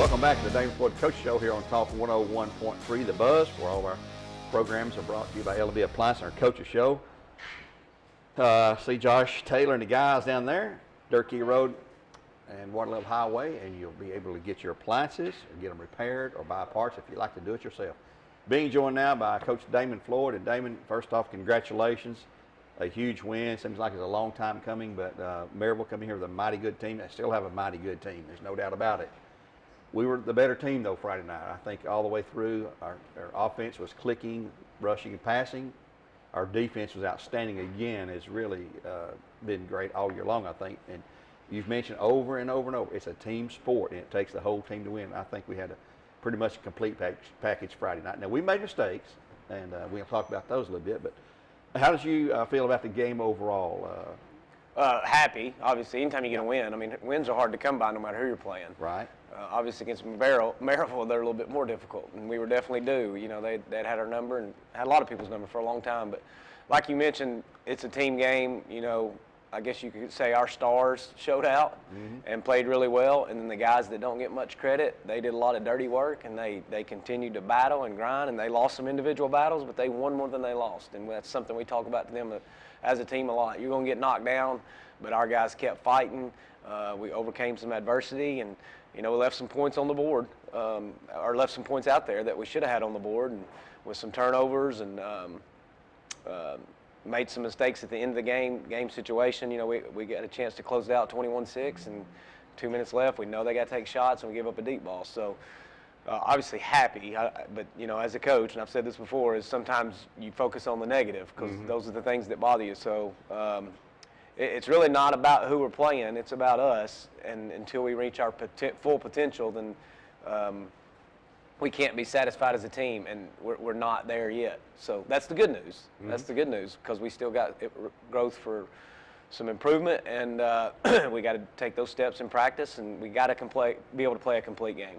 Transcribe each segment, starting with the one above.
Welcome back to the Damon Floyd Coach Show here on Talk 101.3 The Buzz, where all of our programs are brought to you by L&B Appliance, our Coaches Show. See Josh Taylor and the guys down there, Durkee Road and Waterloo Highway, and you'll be able to get your appliances or get them repaired or buy parts if you like to do it yourself. Being joined now by Coach Damon Floyd. And Damon, first off, congratulations. A huge win. Seems like it's a long time coming, but Maryville coming here with a mighty good team. They still have a mighty good team. There's no doubt about it. We were the better team, though, Friday night. I think all the way through, our offense was clicking, rushing, and passing. Our defense was outstanding again. It's really been great all year long, I think. And you've mentioned over and over and over, it's a team sport, and it takes the whole team to win. I think we had pretty much a complete package Friday night. Now, we made mistakes, and we'll talk about those a little bit. But how did you feel about the game overall? Happy, obviously. Anytime you get a win, I mean, wins are hard to come by no matter who you're playing. Right. Obviously, against Maryville, they're a little bit more difficult, and we were definitely due. You know, they'd had our number and had a lot of people's number for a long time. But like you mentioned, it's a team game. You know, I guess you could say our stars showed out and played really well, and then the guys that don't get much credit, they did a lot of dirty work, and they continued to battle and grind, and they lost some individual battles, but they won more than they lost, and that's something we talk about to them as a team a lot. You're going to get knocked down, but our guys kept fighting. We overcame some adversity, and we left some points on the board, or left some points out there that we should have had on the board, and with some turnovers and made some mistakes at the end of the game situation. We got a chance to close it out 21-6, and 2 minutes left. We know they got to take shots, and we give up a deep ball. So obviously happy, but as a coach, and I've said this before, is sometimes you focus on the negative because those are the things that bother you. So it's really not about who we're playing. It's about us, and until we reach our full potential, then we can't be satisfied as a team, and we're not there yet. So that's the good news. That's the good news, because we still got growth for some improvement, and we got to take those steps in practice, and we got to be able to play a complete game.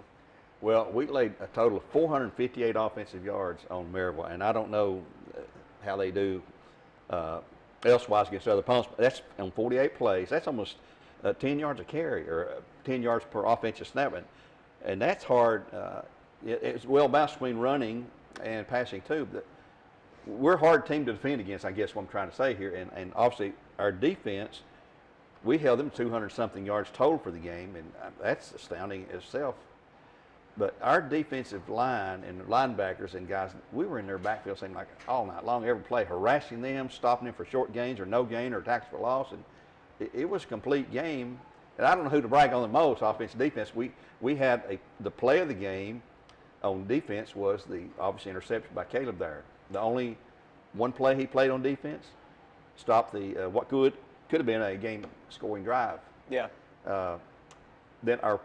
Well, we laid a total of 458 offensive yards on Maryville, and I don't know how they do elsewise against other opponents. That's on 48 plays. That's almost 10 yards a carry, or 10 yards per offensive snap, and that's hard. It's well balanced between running and passing too. But we're a hard team to defend against, I guess what I'm trying to say here. And obviously our defense, we held them 200-something yards total for the game, and that's astounding itself. But our defensive line and linebackers and guys, we were in their backfield seemed like all night long, every play, harassing them, stopping them for short gains or no gain or tackles for loss. And it was a complete game. And I don't know who to brag on the most, offense, defense. We had the play of the game on defense was the obviously interception by Caleb there. The only one play he played on defense stopped the what could have been a game-scoring drive. Yeah. Then our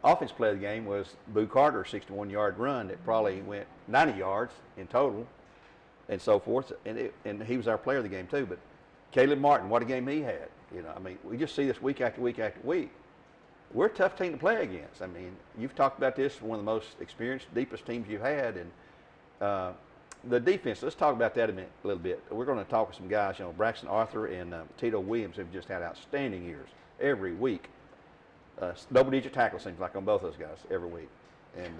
offense play of the game was Boo Carter's 61-yard run that probably went 90 yards in total, and so forth. And he was our player of the game too. But Caleb Martin, what a game he had! I mean, we just see this week after week after week. We're a tough team to play against. I mean, you've talked about this, one of the most experienced, deepest teams you've had, and the defense. Let's talk about that a little bit. We're going to talk with some guys. Braxton Arthur and Tito Williams have just had outstanding years every week. Double-digit tackles seems like on both those guys every week, and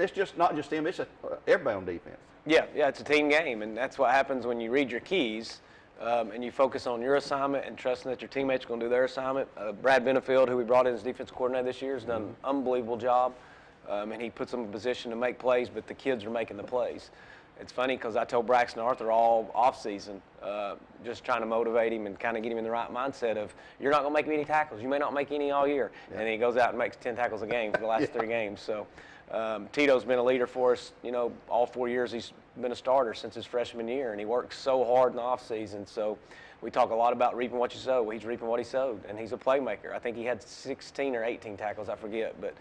it's just not just them; it's everybody on defense. Yeah, it's a team game, and that's what happens when you read your keys. And you focus on your assignment and trusting that your teammates are going to do their assignment. Brad Benefield, who we brought in as defensive coordinator this year, has done an unbelievable job. And he puts them in a position to make plays, but the kids are making the plays. It's funny because I told Braxton Arthur all offseason, just trying to motivate him and kind of get him in the right mindset of, you're not going to make any tackles. You may not make any all year. Yeah. And he goes out and makes 10 tackles a game for the last 3 games. So Tito's been a leader for us, all 4 years he's been a starter since his freshman year, and he works so hard in the offseason. So we talk a lot about reaping what you sow. He's reaping what he sowed, and he's a playmaker. I think he had 16 or 18 tackles, I forget, but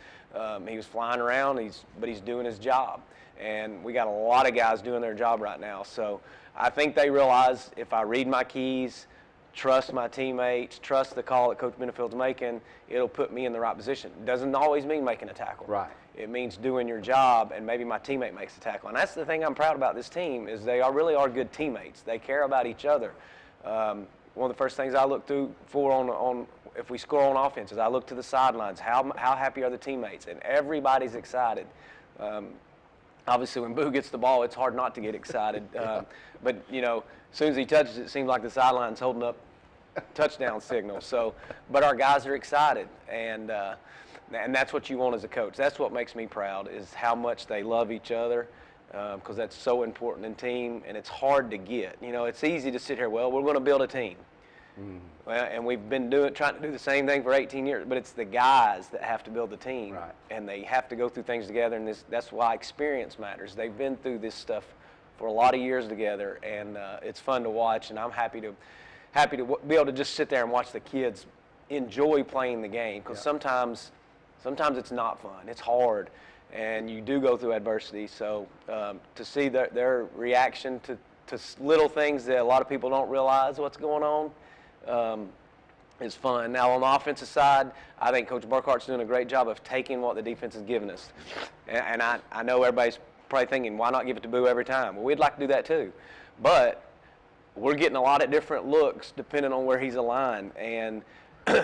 he was flying around, but he's doing his job. And we got a lot of guys doing their job right now. So I think they realize if I read my keys, trust my teammates, trust the call that Coach Benefield's making, it'll put me in the right position. It doesn't always mean making a tackle. Right. It means doing your job, and maybe my teammate makes a tackle. And that's the thing I'm proud about this team is they really are good teammates. They care about each other. one of the first things I look through for on if we score on offense is I look to the sidelines. How happy are the teammates? And everybody's excited. Obviously, when Boo gets the ball, it's hard not to get excited. But, you know, as soon as he touches it, it seems like the sideline's holding up touchdown signal. So, but our guys are excited, and that's what you want as a coach. That's what makes me proud is how much they love each other, because that's so important in team, and it's hard to get. You know, it's easy to sit here, well, we're going to build a team. Well, and we've been trying to do the same thing for 18 years, but it's the guys that have to build the team, right. And they have to go through things together, and that's why experience matters. They've been through this stuff for a lot of years together, and it's fun to watch, and I'm happy to be able to just sit there and watch the kids enjoy playing the game, because sometimes it's not fun. It's hard, and you do go through adversity. So to see their reaction to little things that a lot of people don't realize what's going on is fun. Now, on the offensive side, I think Coach Burkhart's doing a great job of taking what the defense has given us. And I know everybody's probably thinking, why not give it to Boo every time? Well, we'd like to do that too. But we're getting a lot of different looks depending on where he's aligned, and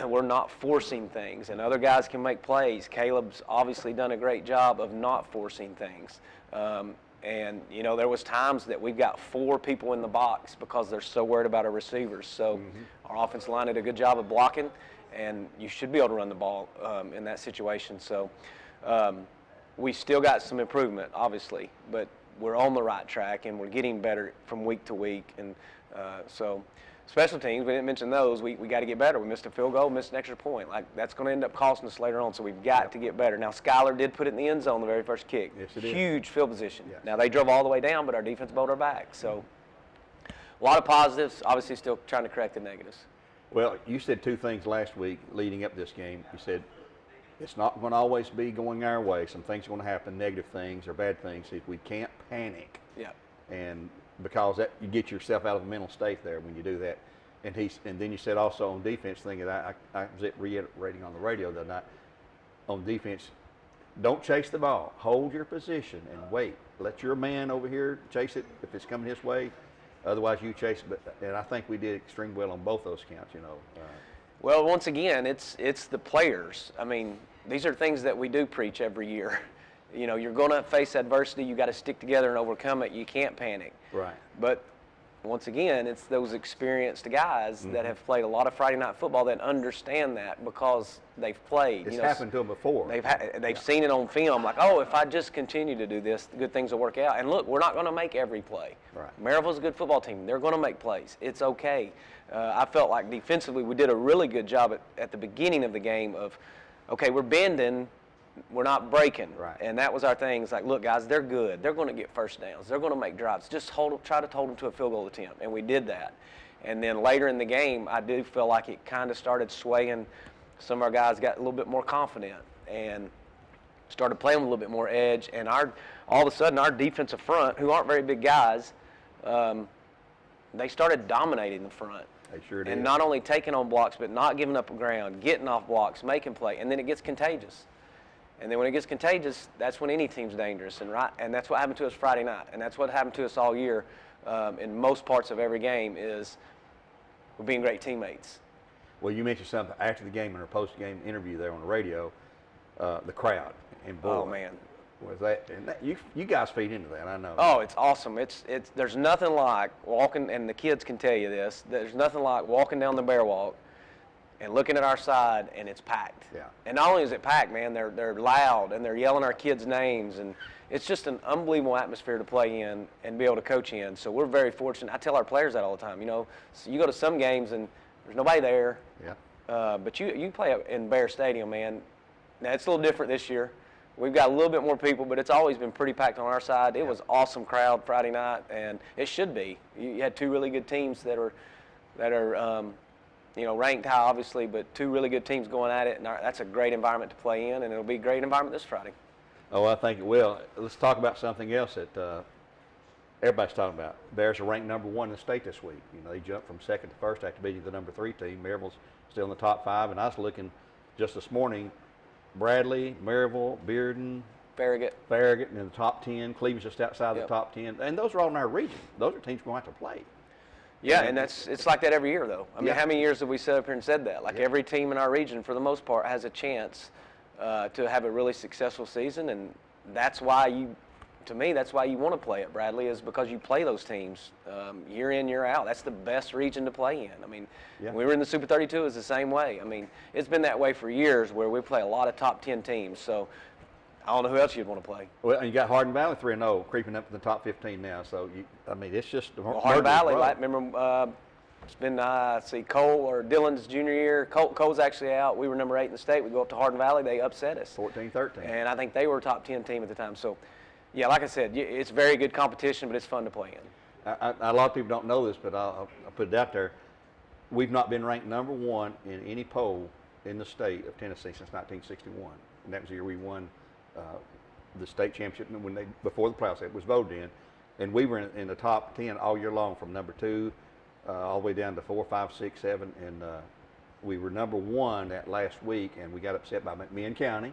we're not forcing things. And other guys can make plays. Caleb's obviously done a great job of not forcing things. And, you know, there was times that we've got 4 people in the box because they're so worried about our receivers. So our offensive line did a good job of blocking, and you should be able to run the ball in that situation. So we still got some improvement, obviously, but we're on the right track, and we're getting better from week to week. And so special teams, we didn't mention those. We got to get better. We missed a field goal, missed an extra point. Like, that's going to end up costing us later on, so we've got to get better. Now, Skylar did put it in the end zone the very first kick. Yes, it did. Huge field position. Yes. Now, they drove all the way down, but our defense bowled our back. So a lot of positives, obviously still trying to correct the negatives. Well, you said 2 things last week leading up this game. You said it's not going to always be going our way. Some things are going to happen, negative things or bad things. We can't panic. Yeah. And because that, you get yourself out of a mental state there when you do that. And then you said also on defense, thing that I was reiterating on the radio the other night, on defense, don't chase the ball. Hold your position and wait. Let your man over here chase it if it's coming his way. Otherwise, you chase it. And I think we did extremely well on both those counts, you know. Well, once again, it's the players. I mean, these are things that we do preach every year. You know, you're going to face adversity. You got to stick together and overcome it. You can't panic. Right. But once again, it's those experienced guys that have played a lot of Friday night football that understand that because they've played. It's happened to them before. They've seen it on film, like, oh, if I just continue to do this, good things will work out. And look, we're not going to make every play. Right. Maryville's a good football team. They're going to make plays. It's okay. I felt like defensively we did a really good job at the beginning of the game of, okay, we're bending, we're not breaking. Right. And that was our thing. It's like, look, guys, they're good. They're going to get first downs. They're going to make drives. Just try to hold them to a field goal attempt. And we did that. And then later in the game, I do feel like it kind of started swaying. Some of our guys got a little bit more confident and started playing with a little bit more edge. And all of a sudden, our defensive front, who aren't very big guys, they started dominating the front. They sure did. And not only taking on blocks, but not giving up ground, getting off blocks, making play. And then it gets contagious. And then when it gets contagious, that's when any team's dangerous. And that's what happened to us Friday night. And that's what happened to us all year in most parts of every game is we're being great teammates. Well, you mentioned something after the game in our post-game interview there on the radio, the crowd. And boy, Oh, man. Was that, and that, you guys feed into that, I know. Oh, it's awesome. There's nothing like walking, and the kids can tell you this, there's nothing like walking down the bear walk and looking at our side, and it's packed. Yeah. And not only is it packed, man, they're loud, and they're yelling our kids' names, and it's just an unbelievable atmosphere to play in and be able to coach in. So we're very fortunate. I tell our players that all the time. You know, so you go to some games, and there's nobody there. Yeah. But you play in Bear Stadium, man. Now, it's a little different this year. We've got a little bit more people, but it's always been pretty packed on our side. It was awesome crowd Friday night, and it should be. You had 2 really good teams that are ranked high, obviously, but 2 really good teams going at it, and that's a great environment to play in, and it'll be a great environment this Friday. Oh, I think it will. Let's talk about something else that everybody's talking about. Bears are ranked number 1 in the state this week. You know, they jumped from 2nd to 1st after beating the number 3 team. Maryville's still in the top 5, and I was looking just this morning. Bradley, Maryville, Bearden, Farragut, in the top 10. Cleveland's just outside the top 10. And those are all in our region. Those are teams we're going to have to play. Yeah, and it's like that every year, though. I mean, Yeah. how many years have we sat up here and said that? Like Yeah. every team in our region, for the most part, has a chance to have a really successful season, and that's why to me, that's why you want to play at Bradley, is because you play those teams year in, year out. That's the best region to play in. I mean, Yeah. when we were in the Super 32, it was the same way. I mean, it's been that way for years, where we play a lot of top 10 teams. So I don't know who else you'd want to play. Well, and you got Hardin Valley 3-0, creeping up to the top 15 now. So, I mean, it's just Well, Hardin Valley, remember, it's been, Cole or Dylan's junior year. Cole's actually out. We were number 8 in the state. We go up to Hardin Valley. They upset us. 14-13. And I think they were a top 10 team at the time. So, yeah, like I said, it's very good competition, but it's fun to play in. A lot of people don't know this, but I'll put it out there. We've not been ranked number 1 in any poll in the state of Tennessee since 1961. And that was the year we won the state championship before the playoffs. It was voted in. And we were in the top 10 all year long, from number 2 all the way down to 4, 5, 6, 7. And we were number 1 that last week, and we got upset by McMinn County.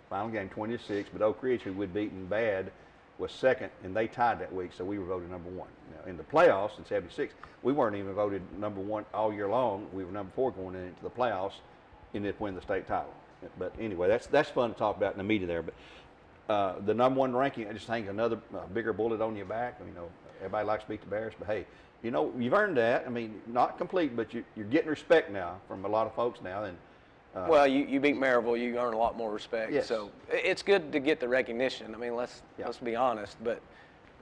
Final game 20-6, but Oak Ridge, who we'd beaten bad, was second, and they tied that week, so we were voted number 1. Now, in the playoffs in '76, we weren't even voted number 1 all year long. We were number 4 going into the playoffs, and ended up winning the state title. But anyway, that's fun to talk about in the media there. But the number 1 ranking, I just think another bigger bullet on your back. You know, everybody likes to beat the Bears, but hey, you know, you've earned that. I mean, not complete, but you're getting respect now from a lot of folks now. And well, you beat Maryville, you earn a lot more respect. Yes. So it's good to get the recognition. I mean, let's be honest, but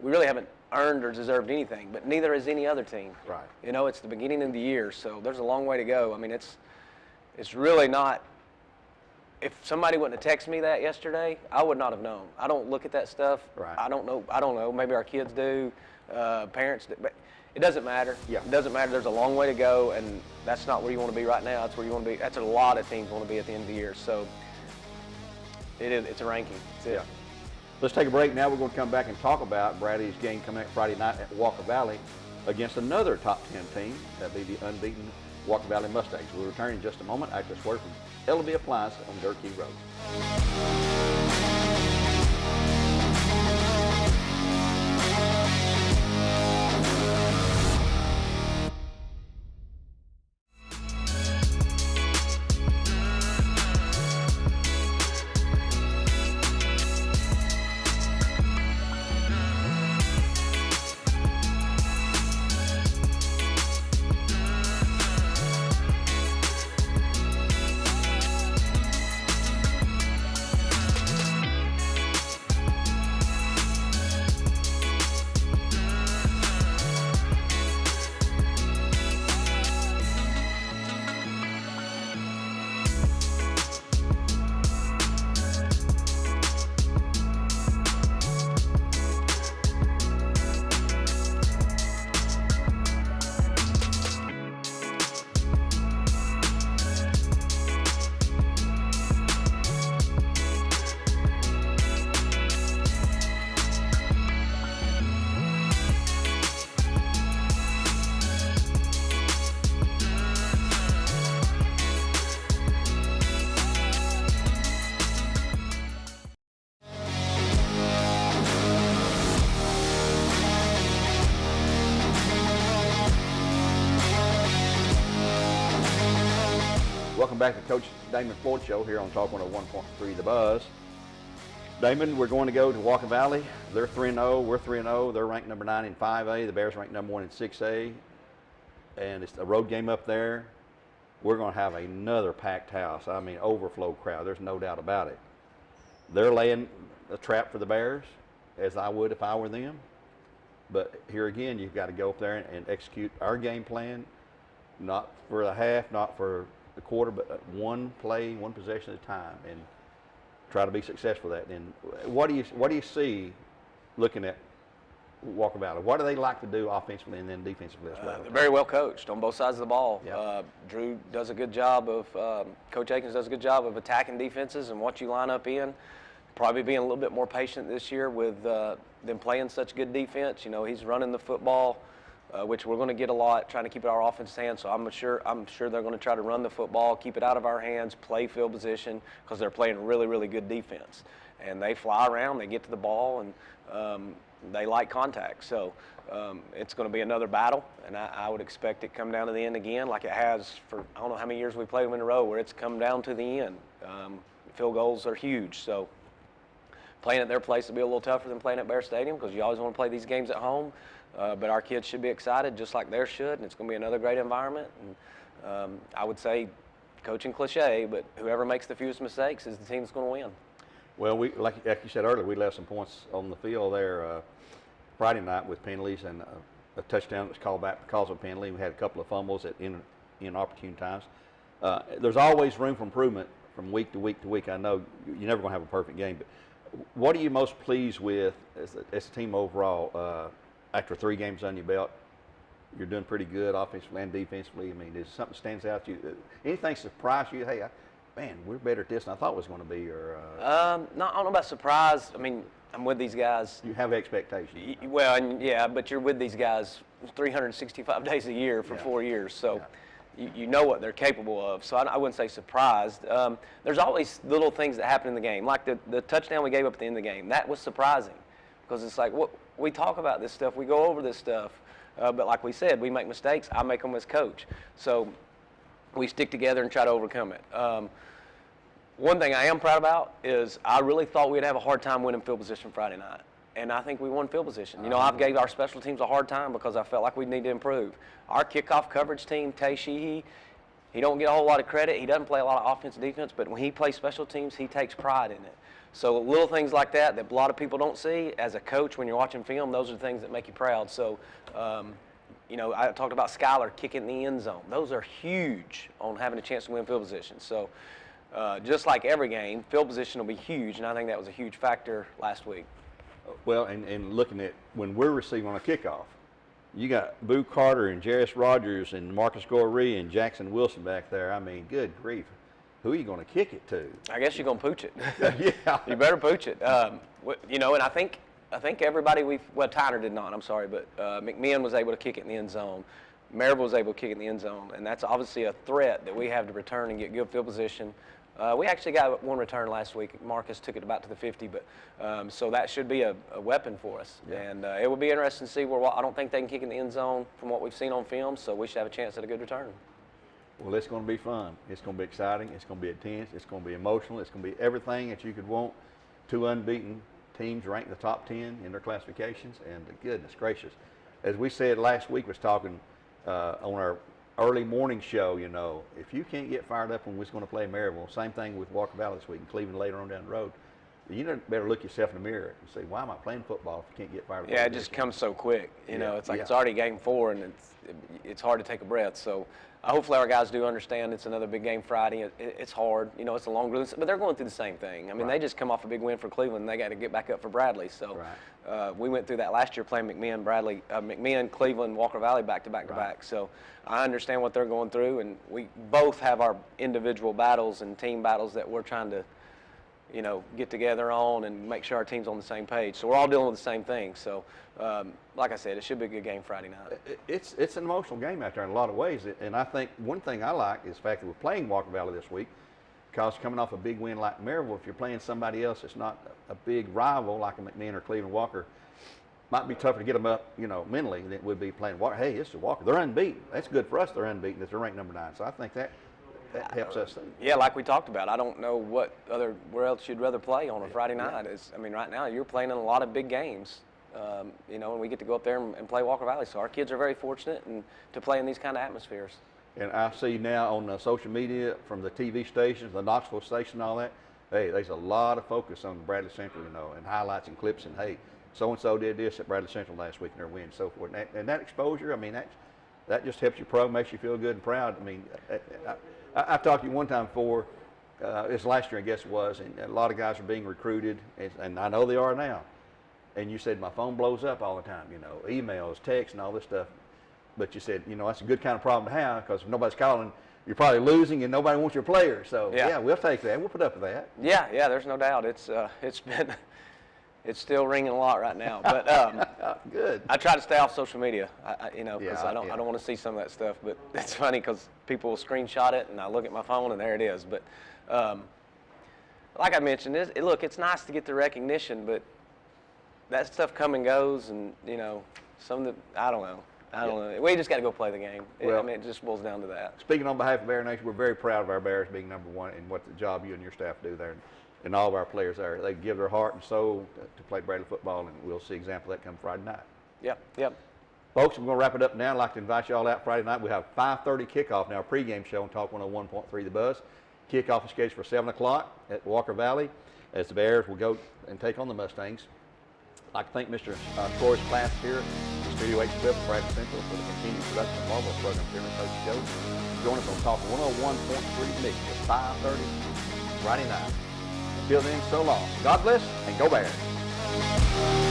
we really haven't earned or deserved anything, but neither has any other team. Right. You know, it's the beginning of the year, so there's a long way to go. I mean, it's really not. If somebody wouldn't have texted me that yesterday, I would not have known. I don't look at that stuff. Right. I don't know. Maybe our kids do, parents do, but it doesn't matter. Yeah. It doesn't matter. There's a long way to go, and that's not where you want to be right now. That's where you want to be. That's a lot of teams want to be at the end of the year. So it's a ranking. That's it. Yeah. Let's take a break now. We're going to come back and talk about Bradley's game coming up Friday night at Walker Valley against another top 10 team. That'll be the unbeaten Walker Valley Mustangs. We'll return in just a moment after this word from L&B Appliance on Dirt Key Road. Welcome back to Coach Damon Floyd Show here on Talk 101.3 The Buzz. Damon, we're going to go to Walker Valley. They're 3-0. We're 3-0. They're ranked number 9 in 5A. The Bears ranked number 1 in 6A. And it's a road game up there. We're going to have another packed house. I mean, overflow crowd. There's no doubt about it. They're laying a trap for the Bears, as I would if I were them. But here again, you've got to go up there and execute our game plan, not for a half, not for the quarter, but one play, one possession at a time, and try to be successful at that. And what do you see looking at Walker Valley? What do they like to do offensively and then defensively as well? They're very well coached on both sides of the ball. Yep. Drew does a good job of, Coach Akins does a good job of attacking defenses and what you line up in. Probably being a little bit more patient this year with them playing such good defense. You know, he's running the football, which we're going to get a lot, trying to keep it our offense's hands. So I'm sure they're going to try to run the football, keep it out of our hands, play field position, because they're playing really, really good defense. And they fly around, they get to the ball, and they like contact. So it's going to be another battle, and I would expect it come down to the end again, like it has for I don't know how many years we played them in a row, where it's come down to the end. Field goals are huge, so playing at their place will be a little tougher than playing at Bear Stadium because you always want to play these games at home. But our kids should be excited just like theirs should, and it's going to be another great environment. And I would say, coaching cliche, but whoever makes the fewest mistakes is the team that's going to win. Well, like you said earlier, we left some points on the field there Friday night with penalties and a touchdown that was called back because of a penalty. We had a couple of fumbles at inopportune times. There's always room for improvement from week to week to week. I know you're never going to have a perfect game, but what are you most pleased with as a team overall after 3 games on your belt? You're doing pretty good offensively and defensively. I mean, is something stands out to you? Anything surprise you? Hey, man, we're better at this than I thought it was going to be. Or no, I don't know about surprise. I mean, I'm with these guys. You have expectations. Well, and yeah, but you're with these guys 365 days a year for 4 years, so you know what they're capable of. So I wouldn't say surprised. There's always little things that happen in the game, like the touchdown we gave up at the end of the game. That was surprising because it's like we talk about this stuff, we go over this stuff, but like we said, we make mistakes. I make them as coach. So we stick together and try to overcome it. One thing I am proud about is I really thought we'd have a hard time winning field position Friday night, and I think we won field position. You know, I've gave our special teams a hard time because I felt like we need to improve. Our kickoff coverage team, Tay Sheehy, he don't get a whole lot of credit. He doesn't play a lot of offense and defense, but when he plays special teams, he takes pride in it. So little things like that a lot of people don't see. As a coach, when you're watching film, those are the things that make you proud. So, you know, I talked about Skylar kicking the end zone. Those are huge on having a chance to win field position. So just like every game, field position will be huge, and I think that was a huge factor last week. Well, and looking at when we're receiving on a kickoff, you got Boo Carter and Jarris Rogers and Marcus Goree and Jackson Wilson back there. I mean, good grief. Who are you going to kick it to? I guess you're going to pooch it. Yeah. You better pooch it. You know, and I think everybody Tyner did not, I'm sorry, but McMahon was able to kick it in the end zone. Maryville was able to kick it in the end zone, and that's obviously a threat that we have to return and get good field position. We actually got one return last week. Marcus took it about to the 50, but so that should be a weapon for us. Yeah. And it will be interesting to see where I don't think they can kick in the end zone from what we've seen on film, so we should have a chance at a good return. Well, it's going to be fun. It's going to be exciting. It's going to be intense. It's going to be emotional. It's going to be everything that you could want. 2 unbeaten teams ranked in the top 10 in their classifications, and goodness gracious. As we said last week, was talking on our early morning show, you know, if you can't get fired up when we're going to play Maryville, same thing with Walker Valley this week and Cleveland later on down the road, you better look yourself in the mirror and say, why am I playing football if you can't get fired up? Yeah, it just comes so quick. You know, it's like it's already game 4, and it's hard to take a breath. So hopefully our guys do understand it's another big game Friday. It's hard. You know, it's a long run, but they're going through the same thing. I mean, they just come off a big win for Cleveland, and they got to get back up for Bradley. So we went through that last year playing McMahon, Cleveland, Walker Valley back to back. So I understand what they're going through, and we both have our individual battles and team battles that we're trying to, you know, get together on and make sure our team's on the same page. So we're all dealing with the same thing. So, like I said, it should be a good game Friday night. It's an emotional game out there in a lot of ways. And I think one thing I like is the fact that we're playing Walker Valley this week, because coming off a big win like Maryville, if you're playing somebody else that's not a big rival like a McMahon or Cleveland Walker, might be tougher to get them up, you know, mentally than it would be playing Walker. Hey, it's a Walker. They're unbeaten. That's good for us. They're unbeaten. They're ranked number 9. So I think that helps us. Yeah, like we talked about, I don't know where else you'd rather play on a Friday night. I mean, right now you're playing in a lot of big games, you know, and we get to go up there and play Walker Valley. So our kids are very fortunate to play in these kind of atmospheres. And I see now on social media from the TV stations, the Knoxville station and all that, hey, there's a lot of focus on Bradley Central, you know, and highlights and clips and, hey, so-and-so did this at Bradley Central last week in their win and so forth. And that exposure, I mean, that just helps you pro, makes you feel good and proud. I mean, I talked to you one time before, this last year I guess it was, and a lot of guys are being recruited, and I know they are now. And you said, my phone blows up all the time, you know, emails, texts, and all this stuff. But you said, you know, that's a good kind of problem to have, because if nobody's calling, you're probably losing and nobody wants your player. So, yeah, we'll take that. We'll put up with that. Yeah, there's no doubt. It's still ringing a lot right now. But good. I try to stay off social media, you know, because I don't want to see some of that stuff. But it's funny because people will screenshot it, and I look at my phone, and there it is. But like I mentioned, look, it's nice to get the recognition, but that stuff come and goes, and some of the I don't know. We just got to go play the game. Well, it just boils down to that. Speaking on behalf of Bear Nation, we're very proud of our Bears being number one in what the job you and your staff do there, and all of our players there. They give their heart and soul to play Bradley football, and we'll see example of that come Friday night. Yep. Folks, we're going to wrap it up now. I'd like to invite you all out Friday night. We have 5:30 kickoff now, pregame show on Talk 101.3 The Buzz. Kickoff is scheduled for 7 o'clock at Walker Valley as the Bears will go and take on the Mustangs. I'd like to thank Mr. Troy's class here at Studio H Clip, Practice Central, for the continued production of Marvel's program here on Coach Show. Join us on Talk 101.3 Mix at 5:30 Friday night. Until then, so long. God bless and go Bears.